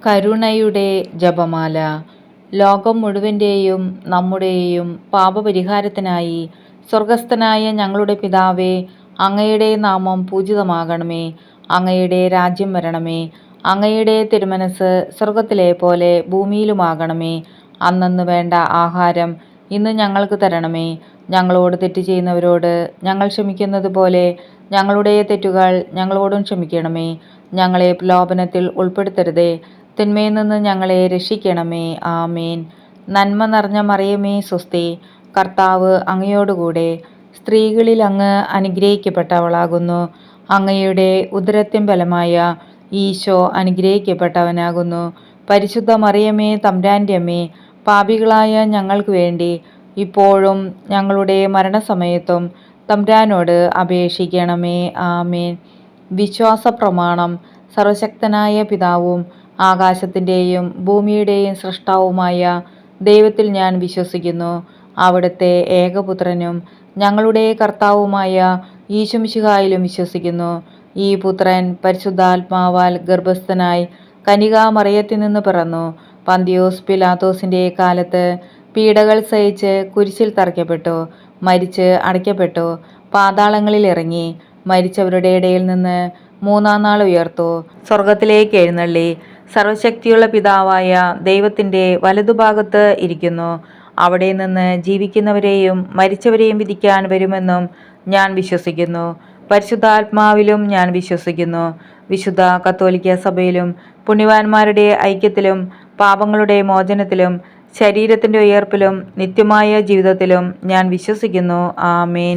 കരുണയുടെ ജപമാല. ലോകം മുഴുവൻ്റെയും നമ്മുടെയും പാപപരിഹാരത്തിനായി സ്വർഗസ്ഥനായ ഞങ്ങളുടെ പിതാവേ, അങ്ങയുടെ നാമം പൂജിതമാകണമേ. അങ്ങയുടെ രാജ്യം വരണമേ. അങ്ങയുടെ തിരുമനസ് സ്വർഗത്തിലെ പോലെ ഭൂമിയിലുമാകണമേ. അന്നന്ന് വേണ്ട ആഹാരം ഇന്ന് ഞങ്ങൾക്ക് തരണമേ. ഞങ്ങളോട് തെറ്റ് ചെയ്യുന്നവരോട് ഞങ്ങൾ ക്ഷമിക്കുന്നത് പോലെ ഞങ്ങളുടെ തെറ്റുകൾ ഞങ്ങളോടും ക്ഷമിക്കണമേ. ഞങ്ങളെ പ്രലോഭനത്തിൽ ഉൾപ്പെടുത്തരുതേ, തിന്മയിൽ നിന്ന് ഞങ്ങളെ രക്ഷിക്കണമേ. ആമേൻ. നന്മ നിറഞ്ഞ മറിയമേ സ്വസ്തി, കർത്താവ് അങ്ങയോടുകൂടെ സ്ത്രീകളിൽ അങ്ങ് അനുഗ്രഹിക്കപ്പെട്ടവളാകുന്നു. അങ്ങയുടെ ഉദരത്തിൻ ഫലമായ ഈശോ അനുഗ്രഹിക്കപ്പെട്ടവനാകുന്നു. പരിശുദ്ധ മറിയമേ തമ്പുരാൻ്റെ അമ്മേ, പാപികളായ ഞങ്ങൾക്ക് വേണ്ടി ഇപ്പോഴും ഞങ്ങളുടെ മരണസമയത്തും തമ്പുരാനോട് അപേക്ഷിക്കണമേ. ആമേൻ. വിശ്വാസ പ്രമാണം. സർവശക്തനായ പിതാവും ആകാശത്തിൻ്റെയും ഭൂമിയുടെയും സൃഷ്ടാവുമായ ദൈവത്തിൽ ഞാൻ വിശ്വസിക്കുന്നു. അവിടുത്തെ ഏകപുത്രനും ഞങ്ങളുടെ കർത്താവുമായ ഈശോമിശിഹായിലും വിശ്വസിക്കുന്നു. ഈ പുത്രൻ പരിശുദ്ധാത്മാവാൽ ഗർഭസ്ഥനായി കന്യകാമറിയത്തിൽ നിന്ന് പിറന്നു. പന്തിയോസ് പിലാത്തോസിൻ്റെ കാലത്ത് പീഡകൾ സഹിച്ച് കുരിശിൽ തറയ്ക്കപ്പെട്ടു, മരിച്ച് അടയ്ക്കപ്പെട്ടു, പാതാളങ്ങളിൽ ഇറങ്ങി, മരിച്ചവരുടെ ഇടയിൽ നിന്ന് മൂന്നാം നാൾ ഉയർത്തു, സ്വർഗത്തിലേക്ക് എഴുന്നള്ളി, സർവശക്തിയുള്ള പിതാവായ ദൈവത്തിൻ്റെ വലതുഭാഗത്ത് ഇരിക്കുന്നു. അവിടെ നിന്ന് ജീവിക്കുന്നവരെയും മരിച്ചവരെയും വിധിക്കാൻ വരുമെന്നും ഞാൻ വിശ്വസിക്കുന്നു. പരിശുദ്ധാത്മാവിലും ഞാൻ വിശ്വസിക്കുന്നു. വിശുദ്ധ കത്തോലിക്ക സഭയിലും പുണ്യവാന്മാരുടെ ഐക്യത്തിലും പാപങ്ങളുടെ മോചനത്തിലും ശരീരത്തിൻ്റെ ഉയർപ്പിലും നിത്യമായ ജീവിതത്തിലും ഞാൻ വിശ്വസിക്കുന്നു. ആമേൻ.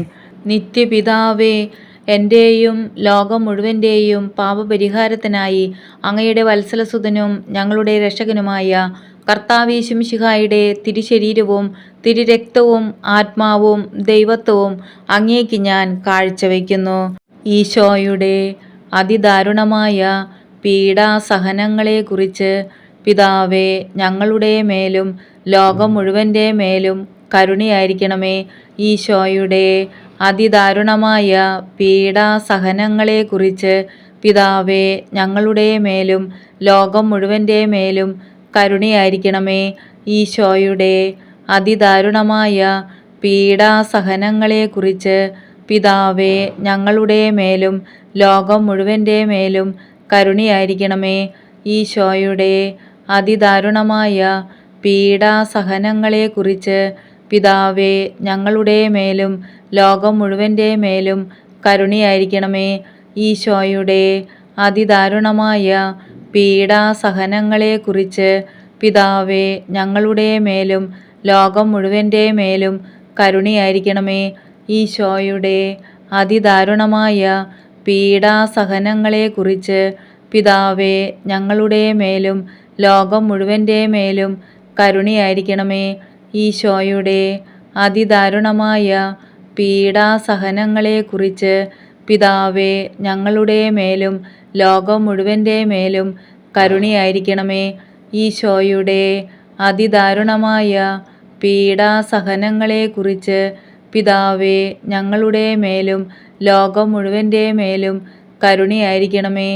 നിത്യപിതാവേ, എൻ്റെയും ലോകം മുഴുവൻ്റെയും പാപപരിഹാരത്തിനായി അങ്ങയുടെ വത്സലസുതനും ഞങ്ങളുടെ രക്ഷകനുമായ കർത്താവീശുമിശിഹായുടെ തിരുശരീരവും തിരുരക്തവും ആത്മാവും ദൈവത്വവും അങ്ങേക്ക് ഞാൻ കാഴ്ചവെക്കുന്നു. ഈശോയുടെ അതിദാരുണമായ പീഡാസഹനങ്ങളെക്കുറിച്ച് പിതാവേ, ഞങ്ങളുടെ മേലും ലോകം മുഴുവൻ്റെ മേലും കരുണയായിരിക്കണമേ. ഈശോയുടെ അതിദാരുണമായ പീഡാസഹനങ്ങളെക്കുറിച്ച് പിതാവേ, ഞങ്ങളുടെ മേലും ലോകം മുഴുവൻ്റെ മേലും കരുണയായിരിക്കണമേ. ഈശോയുടെ അതിദാരുണമായ പീഡാസഹനങ്ങളെക്കുറിച്ച് പിതാവേ, ഞങ്ങളുടെ മേലും ലോകം മുഴുവൻ്റെ മേലും കരുണയായിരിക്കണമേ. ഈശോയുടെ അതിദാരുണമായ പീഡാസഹനങ്ങളെക്കുറിച്ച് പിതാവേ, ഞങ്ങളുടെ മേലും ലോകം മുഴുവൻ്റെ മേലും കരുണയായിരിക്കണമേ. ഈശോയുടെ അതിദാരുണമായ പീഡാസഹനങ്ങളെക്കുറിച്ച് പിതാവേ, ഞങ്ങളുടെ മേലും ലോകം മുഴുവൻ്റെ മേലും കരുണയായിരിക്കണമേ. ഈശോയുടെ അതിദാരുണമായ പീഡാസഹനങ്ങളെക്കുറിച്ച് പിതാവേ, ഞങ്ങളുടെ മേലും ലോകം മുഴുവൻ്റെ മേലും കരുണയായിരിക്കണമേ. ഈശോയുടെ അതിദാരുണമായ പീഡാസഹനങ്ങളെക്കുറിച്ച് പിതാവേ, ഞങ്ങളുടെ മേലും ലോകം മുഴുവൻ്റെ മേലും കരുണയായിരിക്കണമേ. ഈശോയുടെ അതിദാരുണമായ പീഡാസഹനങ്ങളെക്കുറിച്ച് പിതാവേ, ഞങ്ങളുടെ മേലും ലോകം മുഴുവൻ്റെ മേലും കരുണയായിരിക്കണമേ.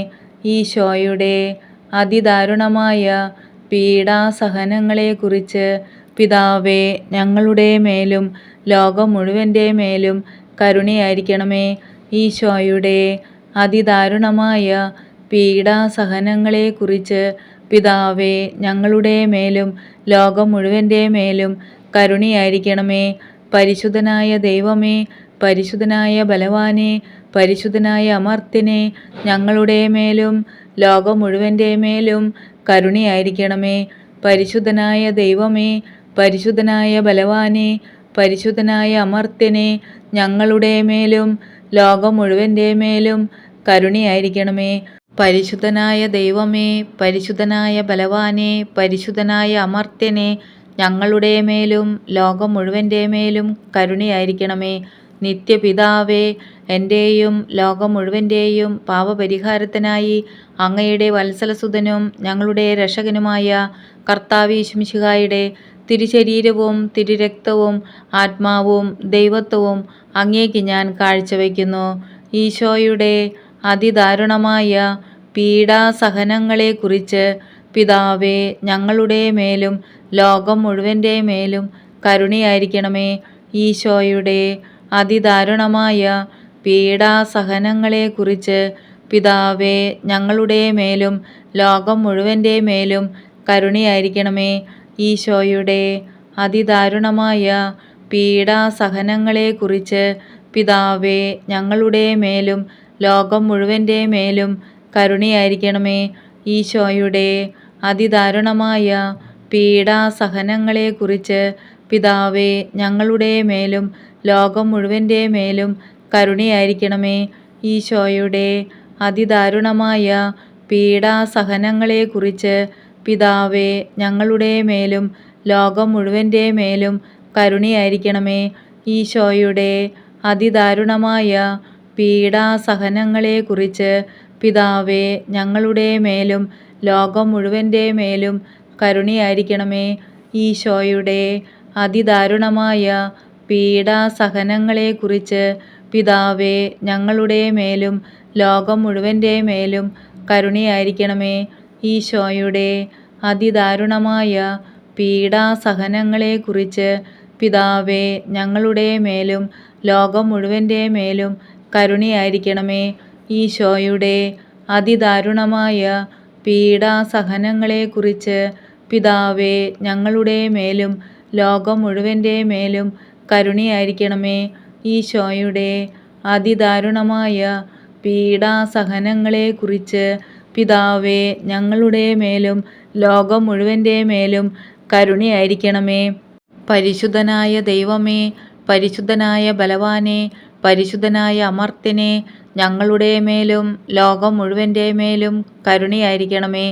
ഈശോയുടെ അതിദാരുണമായ പീഡാസഹനങ്ങളെക്കുറിച്ച് പിതാവേ, ഞങ്ങളുടെ മേലും ലോകം മുഴുവൻ്റെ മേലും കരുണയായിരിക്കണമേ. ഈശോയുടെ അതിദാരുണമായ പീഡാസഹനങ്ങളെക്കുറിച്ച് പിതാവേ, ഞങ്ങളുടെ മേലും ലോകം മുഴുവൻ്റെ മേലും കരുണയായിരിക്കണമേ. പരിശുദ്ധനായ ദൈവമേ, പരിശുദ്ധനായ ബലവാനെ, പരിശുദ്ധനായ അമർത്യനെ, ഞങ്ങളുടെ മേലും ലോകം മുഴുവൻ്റെ മേലും കരുണയായിരിക്കണമേ. പരിശുദ്ധനായ ദൈവമേ, പരിശുദ്ധനായ ബലവാനെ, പരിശുദ്ധനായ അമർത്യനെ, ഞങ്ങളുടെ മേലും ലോകം മുഴുവൻ്റെ മേലും കരുണയായിരിക്കണമേ. പരിശുദ്ധനായ ദൈവമേ, പരിശുദ്ധനായ ബലവാനെ, പരിശുദ്ധനായ അമർത്യനെ, ഞങ്ങളുടെ മേലും ലോകം മുഴുവൻ്റെ മേലും കരുണയായിരിക്കണമേ. നിത്യപിതാവേ, എൻ്റെയും ലോകം മുഴുവൻ്റെയും പാപപരിഹാരത്തിനായി അങ്ങയുടെ വത്സലസുതനും ഞങ്ങളുടെ രക്ഷകനുമായ കർത്താവീശുമിശിഹായുടെ തിരുശരീരവും തിരുരക്തവും ആത്മാവും ദൈവത്വവും അങ്ങേക്ക് ഞാൻ കാഴ്ചവെക്കുന്നു. ഈശോയുടെ അതിദാരുണമായ പീഡാസഹനങ്ങളെക്കുറിച്ച് പിതാവേ, ഞങ്ങളുടെ മേലും ലോകം മുഴുവൻ്റെ മേലും കരുണയായിരിക്കണമേ. ഈശോയുടെ അതിദാരുണമായ പീഡാസഹനങ്ങളെക്കുറിച്ച് പിതാവേ, ഞങ്ങളുടെ മേലും ലോകം മുഴുവൻ്റെ മേലും കരുണയായിരിക്കണമേ. ഈശോയുടെ അതിദാരുണമായ പീഡാസഹനങ്ങളെക്കുറിച്ച് പിതാവേ, ഞങ്ങളുടെ മേലും ലോകം മുഴുവൻ്റെ മേലും കരുണയായിരിക്കണമേ. ഈശോയുടെ അതിദാരുണമായ പീഡാസഹനങ്ങളെക്കുറിച്ച് പിതാവേ, ഞങ്ങളുടെ മേലും ലോകം മുഴുവൻ്റെ മേലും കരുണയായിരിക്കണമേ. ഈശോയുടെ അതിദാരുണമായ പീഡാസഹനങ്ങളെക്കുറിച്ച് പിതാവേ, ഞങ്ങളുടെ മേലും ലോകം മുഴുവൻ്റെ മേലും കരുണയായിരിക്കണമേ. ഈശോയുടെ അതിദാരുണമായ പീഡാസഹനങ്ങളെക്കുറിച്ച് പിതാവേ, ഞങ്ങളുടെ മേലും ലോകം മുഴുവൻ്റെ മേലും കരുണയായിരിക്കണമേ. ഈശോയുടെ അതിദാരുണമായ പീഡാസഹനങ്ങളെക്കുറിച്ച് പിതാവേ, ഞങ്ങളുടെ മേലും ലോകം മുഴുവൻ്റെ മേലും കരുണയായിരിക്കണമേ. ഈശോയുടെ അതിദാരുണമായ പീഡാസഹനങ്ങളെക്കുറിച്ച് പിതാവേ, ഞങ്ങളുടെ മേലും ലോകം മുഴുവൻ്റെ മേലും കരുണയായിരിക്കണമേ. ഈശോയുടെ അതിദാരുണമായ പീഡാസഹനങ്ങളെക്കുറിച്ച് പിതാവേ, ഞങ്ങളുടെ മേലും ലോകം മുഴുവൻ്റെ മേലും കരുണയായിരിക്കണമേ. ഈശോയുടെ അതിദാരുണമായ പീഡാസഹനങ്ങളെക്കുറിച്ച് പിതാവേ, ഞങ്ങളുടെ മേലും ലോകം മുഴുവൻ്റെ മേലും കരുണയായിരിക്കണമേ. പരിശുദ്ധനായ ദൈവമേ, പരിശുദ്ധനായ ബലവാനെ, പരിശുദ്ധനായ അമർത്യനെ, ഞങ്ങളുടെ മേലും ലോകം മുഴുവൻ്റെ മേലും കരുണയായിരിക്കണമേ.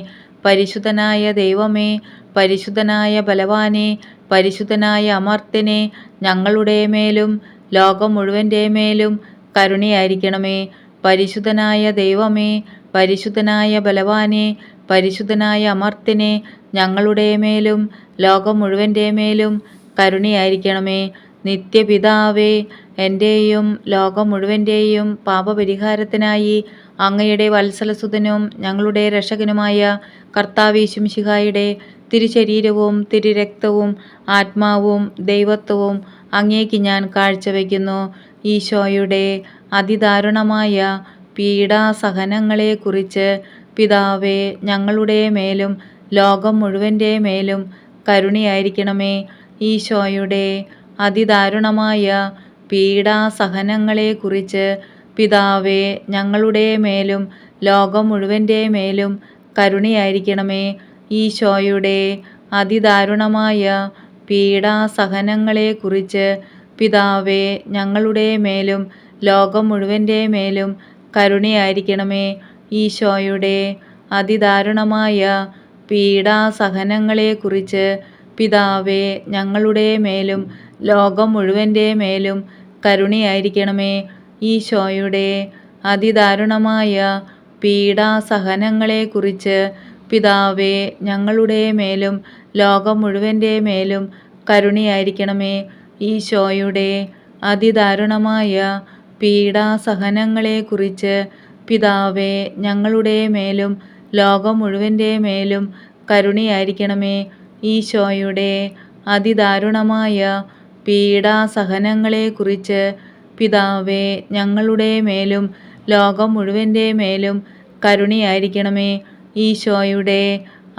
പരിശുദ്ധനായ ദൈവമേ, പരിശുദ്ധനായ ബലവാനെ, പരിശുദ്ധനായ അമർത്യനെ, ഞങ്ങളുടെ മേലും ലോകം മുഴുവൻ്റെ മേലും കരുണയായിരിക്കണമേ. പരിശുദ്ധനായ ദൈവമേ, പരിശുദ്ധനായ ബലവാനെ, പരിശുദ്ധനായ അമർത്യനെ, ഞങ്ങളുടെ മേലും ലോകം മുഴുവൻ്റെ മേലും കരുണയായിരിക്കണമേ. നിത്യപിതാവേ, എൻ്റെയും ലോകം മുഴുവൻ്റെയും പാപപരിഹാരത്തിനായി അങ്ങയുടെ വത്സലസുതനും ഞങ്ങളുടെ രക്ഷകനുമായ കർത്താവീശുമിശിഹായുടെ തിരുശരീരവും തിരുരക്തവും ആത്മാവും ദൈവത്വവും അങ്ങേക്ക് ഞാൻ കാഴ്ചവെക്കുന്നു. ഈശോയുടെ അതിദാരുണമായ പീഡാസഹനങ്ങളെക്കുറിച്ച് പിതാവേ, ഞങ്ങളുടെ മേലും ലോകം മുഴുവൻ്റെ മേലും കരുണയായിരിക്കണമേ. ഈശോയുടെ അതിദാരുണമായ പീഡാസഹനങ്ങളെക്കുറിച്ച് പിതാവേ, ഞങ്ങളുടെ മേലും ലോകം മുഴുവൻ്റെ മേലും കരുണയായിരിക്കണമേ. ഈശോയുടെ അതിദാരുണമായ പീഡാസഹനങ്ങളെക്കുറിച്ച് പിതാവേ, ഞങ്ങളുടെ മേലും ലോകം മുഴുവൻ്റെ മേലും കരുണയായിരിക്കണമേ. ഈശോയുടെ അതിദാരുണമായ പീഡാസഹനങ്ങളെക്കുറിച്ച് പിതാവേ, ഞങ്ങളുടെ മേലും ലോകം മുഴുവൻ്റെ മേലും കരുണയായിരിക്കണമേ. ഈശോയുടെ അതിദാരുണമായ പീഡാസഹനങ്ങളെക്കുറിച്ച് പിതാവേ, ഞങ്ങളുടെ മേലും ലോകം മുഴുവൻ്റെ മേലും കരുണയായിരിക്കണമേ. ഈശോയുടെ അതിദാരുണമായ പീഡാസഹനങ്ങളെക്കുറിച്ച് പിതാവേ, ഞങ്ങളുടെ മേലും ലോകം മുഴുവൻ്റെ മേലും കരുണയായിരിക്കണമേ. ഈശോയുടെ അതിദാരുണമായ പീഡാസഹനങ്ങളെക്കുറിച്ച് പിതാവേ, ഞങ്ങളുടെ മേലും ലോകം മുഴുവൻ്റെ മേലും കരുണയായിരിക്കണമേ. ഈശോയുടെ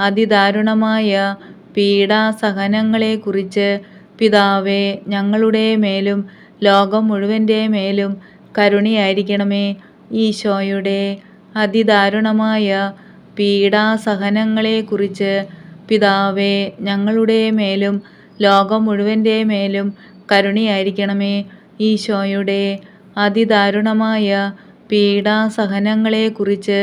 അതിദാരുണമായ പീഡാസഹനങ്ങളെക്കുറിച്ച് പിതാവേ, ഞങ്ങളുടെ മേലും ലോകം മുഴുവൻ്റെ മേലും കരുണയായിരിക്കണമേ. ഈശോയുടെ അതിദാരുണമായ പീഡാസഹനങ്ങളെക്കുറിച്ച് പിതാവേ, ഞങ്ങളുടെ മേലും ലോകം മുഴുവൻ്റെ മേലും കരുണയായിരിക്കണമേ. ഈശോയുടെ അതിദാരുണമായ പീഡാസഹനങ്ങളെക്കുറിച്ച്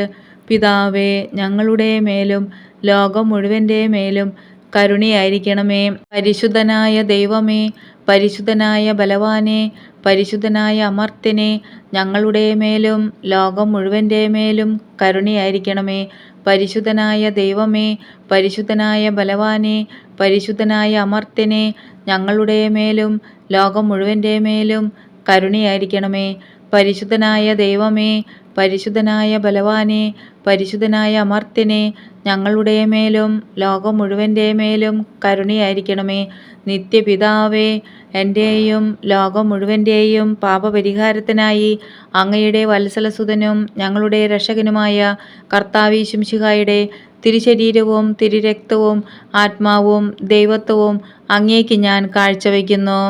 പിതാവേ, ഞങ്ങളുടെ മേലും ലോകം മുഴുവൻ്റെ മേലും കരുണയായിരിക്കണമേ. പരിശുദ്ധനായ ദൈവമേ, പരിശുദ്ധനായ ബലവാനെ, പരിശുദ്ധനായ അമർത്യനെ, ഞങ്ങളുടെ മേലും ലോകം മുഴുവൻ്റെ മേലും കരുണയായിരിക്കണമേ. പരിശുദ്ധനായ ദൈവമേ, പരിശുദ്ധനായ ബലവാനെ, പരിശുദ്ധനായ അമർത്യനെ, ഞങ്ങളുടെ മേലും ലോകം മുഴുവൻ്റെ മേലും കരുണയായിരിക്കണമേ. പരിശുദ്ധനായ ദൈവമേ, പരിശുദ്ധനായ ബലവാനെ, പരിശുദ്ധനായ അമർത്യനെ, ഞങ്ങളുടെ മേലും ലോകം മുഴുവൻ്റെ മേലും കരുണയായിരിക്കണമേ. നിത്യപിതാവേ, എൻ്റെയും ലോകം മുഴുവൻ്റെയും പാപപരിഹാരത്തിനായി അങ്ങയുടെ വത്സലസുതനും ഞങ്ങളുടെ രക്ഷകനുമായ കർത്താവീശുംശിഹായുടെ തിരുശരീരവും തിരുരക്തവും ആത്മാവും ദൈവത്വവും അങ്ങേക്ക് ഞാൻ കാഴ്ചവെക്കുന്നു.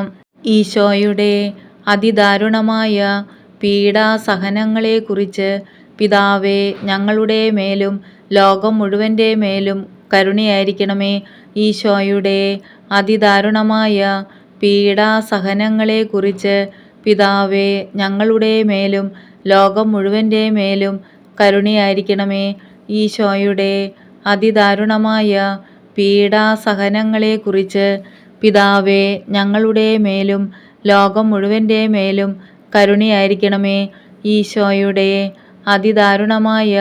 ഈശോയുടെ അതിദാരുണമായ പീഡാസഹനങ്ങളെക്കുറിച്ച് പിതാവേ, ഞങ്ങളുടെ മേലും ലോകം മുഴുവൻ്റെ മേലും കരുണയായിരിക്കണമേ. ഈശോയുടെ അതിദാരുണമായ പീഡാസഹനങ്ങളെക്കുറിച്ച് പിതാവേ, ഞങ്ങളുടെ മേലും ലോകം മുഴുവൻ്റെ മേലും കരുണയായിരിക്കണമേ. ഈശോയുടെ അതിദാരുണമായ പീഡാസഹനങ്ങളെക്കുറിച്ച് പിതാവേ, ഞങ്ങളുടെ മേലും ലോകം മുഴുവൻ്റെ മേലും കരുണയായിരിക്കണമേ. ഈശോയുടെ അതിദാരുണമായ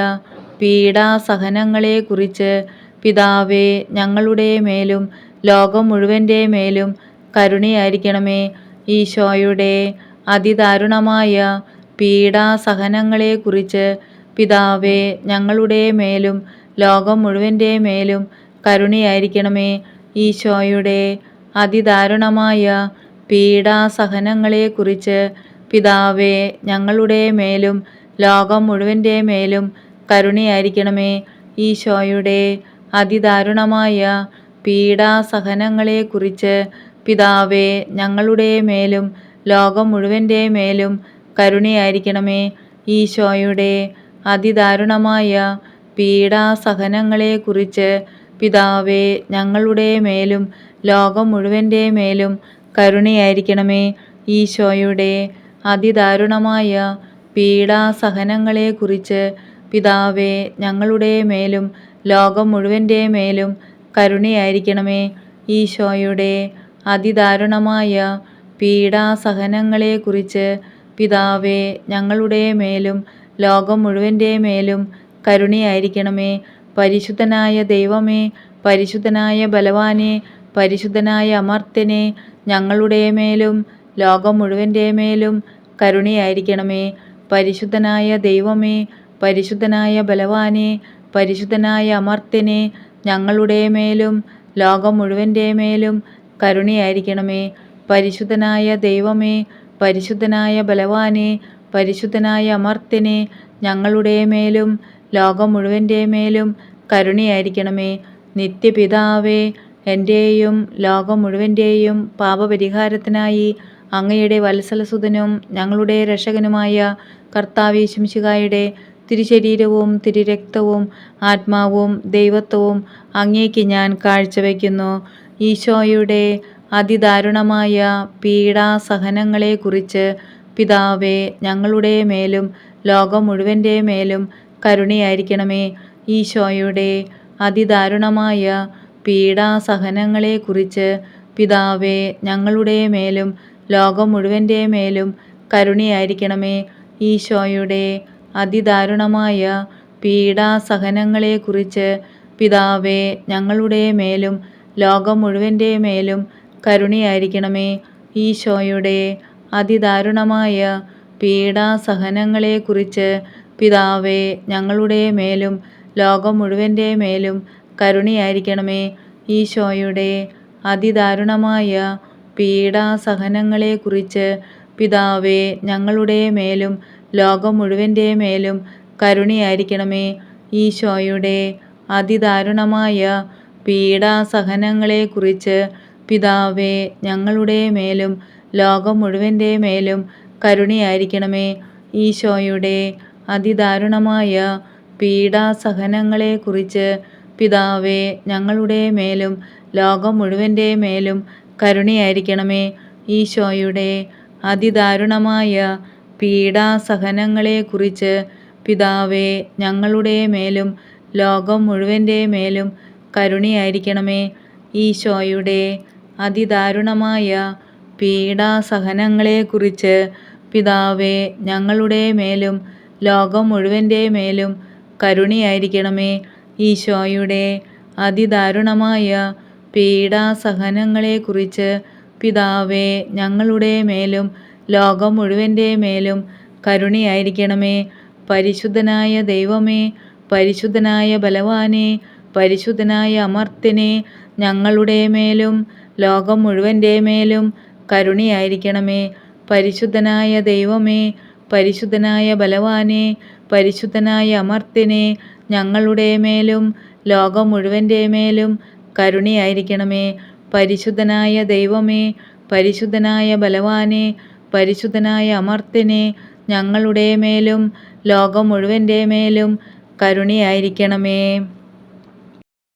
പീഡാസഹനങ്ങളെക്കുറിച്ച് പിതാവേ, ഞങ്ങളുടെ മേലും ലോകം മുഴുവൻ്റെ മേലും കരുണയായിരിക്കണമേ. ഈശോയുടെ അതിദാരുണമായ പീഡാസഹനങ്ങളെക്കുറിച്ച് പിതാവേ, ഞങ്ങളുടെ മേലും ലോകം മുഴുവൻ്റെ മേലും കരുണയായിരിക്കണമേ. ഈശോയുടെ അതിദാരുണമായ പീഡാസഹനങ്ങളെക്കുറിച്ച് പിതാവേ, ഞങ്ങളുടെ മേലും ലോകം മുഴുവൻ്റെ മേലും കരുണയായിരിക്കണമേ. ഈശോയുടെ അതിദാരുണമായ പീഡാസഹനങ്ങളെക്കുറിച്ച് പിതാവേ, ഞങ്ങളുടെ മേലും ലോകം മുഴുവൻ്റെ മേലും കരുണയായിരിക്കണമേ. ഈശോയുടെ അതിദാരുണമായ പീഡാസഹനങ്ങളെക്കുറിച്ച് പിതാവേ, ഞങ്ങളുടെ മേലും ലോകം മുഴുവൻ്റെ മേലും കരുണയായിരിക്കണമേ. ഈശോയുടെ അതിദാരുണമായ പീഡാസഹനങ്ങളെക്കുറിച്ച് പിതാവേ, ഞങ്ങളുടെ മേലും ലോകം മുഴുവൻ്റെ മേലും കരുണയായിരിക്കണമേ. ഈശോയുടെ അതിദാരുണമായ പീഡാസഹനങ്ങളെക്കുറിച്ച് പിതാവേ, ഞങ്ങളുടെ മേലും ലോകം മുഴുവൻ്റെ മേലും കരുണയായിരിക്കണമേ. പരിശുദ്ധനായ ദൈവമേ, പരിശുദ്ധനായ ബലവാനെ, പരിശുദ്ധനായ അമർത്യനെ, ഞങ്ങളുടെ മേലും ലോകം മുഴുവൻ്റെ മേലും കരുണയായിരിക്കണമേ. പരിശുദ്ധനായ ദൈവമേ, പരിശുദ്ധനായ ബലവാനെ, പരിശുദ്ധനായ അമർത്യനെ, ഞങ്ങളുടെ മേലും ലോകം മുഴുവൻ്റെ മേലും കരുണയായിരിക്കണമേ. പരിശുദ്ധനായ ദൈവമേ, പരിശുദ്ധനായ ബലവാനെ, പരിശുദ്ധനായ അമർത്യനെ, ഞങ്ങളുടെ മേലും ലോകം മുഴുവൻ്റെ മേലും കരുണയായിരിക്കണമേ. നിത്യപിതാവേ, എൻ്റെയും ലോകം മുഴുവൻ്റെയും പാപപരിഹാരത്തിനായി അങ്ങയുടെ വത്സലസുതനും ഞങ്ങളുടെ രക്ഷകനുമായ കർത്താവീശുംശിഹായുടെ തിരുശരീരവും തിരുരക്തവും ആത്മാവും ദൈവത്വവും അങ്ങേക്ക് ഞാൻ കാഴ്ചവെക്കുന്നു. ഈശോയുടെ അതിദാരുണമായ പീഡാസഹനങ്ങളെക്കുറിച്ച് പിതാവേ, ഞങ്ങളുടെ മേലും ലോകം മുഴുവൻ്റെ മേലും കരുണയായിരിക്കണമേ. ഈശോയുടെ അതിദാരുണമായ പീഡാസഹനങ്ങളെക്കുറിച്ച് പിതാവേ, ഞങ്ങളുടെ മേലും ലോകം മുഴുവൻ്റെ മേലും കരുണയായിരിക്കണമേ. ഈശോയുടെ അതിദാരുണമായ പീഡാസഹനങ്ങളെക്കുറിച്ച് പിതാവേ, ഞങ്ങളുടെ മേലും ലോകം മുഴുവൻ്റെ മേലും കരുണയായിരിക്കണമേ. ഈശോയുടെ അതിദാരുണമായ പീഡാസഹനങ്ങളെക്കുറിച്ച് പിതാവേ, ഞങ്ങളുടെ മേലും ലോകം മുഴുവൻ്റെ മേലും കരുണയായിരിക്കണമേ. ഈശോയുടെ അതിദാരുണമായ പീഡാസഹനങ്ങളെക്കുറിച്ച് പിതാവേ, ഞങ്ങളുടെ മേലും ലോകം മുഴുവൻ്റെ മേലും കരുണയായിരിക്കണമേ. ഈശോയുടെ അതിദാരുണമായ പീഡാസഹനങ്ങളെക്കുറിച്ച് പിതാവേ, ഞങ്ങളുടെ മേലും ലോകം മുഴുവൻ്റെ മേലും കരുണയായിരിക്കണമേ. ഈശോയുടെ അതിദാരുണമായ പീഡാസഹനങ്ങളെക്കുറിച്ച് പിതാവേ, ഞങ്ങളുടെ മേലും ലോകം മുഴുവൻ്റെ മേലും കരുണയായിരിക്കണമേ. ഈശോയുടെ അതിദാരുണമായ പീഡാസഹനങ്ങളെക്കുറിച്ച് പിതാവേ, ഞങ്ങളുടെ മേലും ലോകം മുഴുവൻ്റെ മേലും കരുണയായിരിക്കണമേ. ഈശോയുടെ അതിദാരുണമായ പീഡാസഹനങ്ങളെക്കുറിച്ച് പിതാവേ, ഞങ്ങളുടെ മേലും ലോകം മുഴുവൻ്റെ മേലും കരുണയായിരിക്കണമേ. ഈശോയുടെ അതിദാരുണമായ പീഡാസഹനങ്ങളെക്കുറിച്ച് പിതാവേ, ഞങ്ങളുടെ മേലും ലോകം മുഴുവൻ്റെ മേലും കരുണയായിരിക്കണമേ. പരിശുദ്ധനായ ദൈവമേ, പരിശുദ്ധനായ ബലവാനെ, പരിശുദ്ധനായ അമർത്യനെ, ഞങ്ങളുടെ മേലും ലോകം മുഴുവൻ്റെ മേലും കരുണയായിരിക്കണമേ. പരിശുദ്ധനായ ദൈവമേ, പരിശുദ്ധനായ ബലവാനെ, പരിശുദ്ധനായ അമർത്യനെ, ഞങ്ങളുടെ മേലും ലോകം മുഴുവൻ്റെ മേലും കരുണയായിരിക്കണമേ. പരിശുദ്ധനായ ദൈവമേ, പരിശുദ്ധനായ ബലവാനെ, പരിശുദ്ധനായ അമർത്യനെ, ഞങ്ങളുടെ മേലും ലോകം മുഴുവൻ്റെ മേലും കരുണയായിരിക്കണമേ.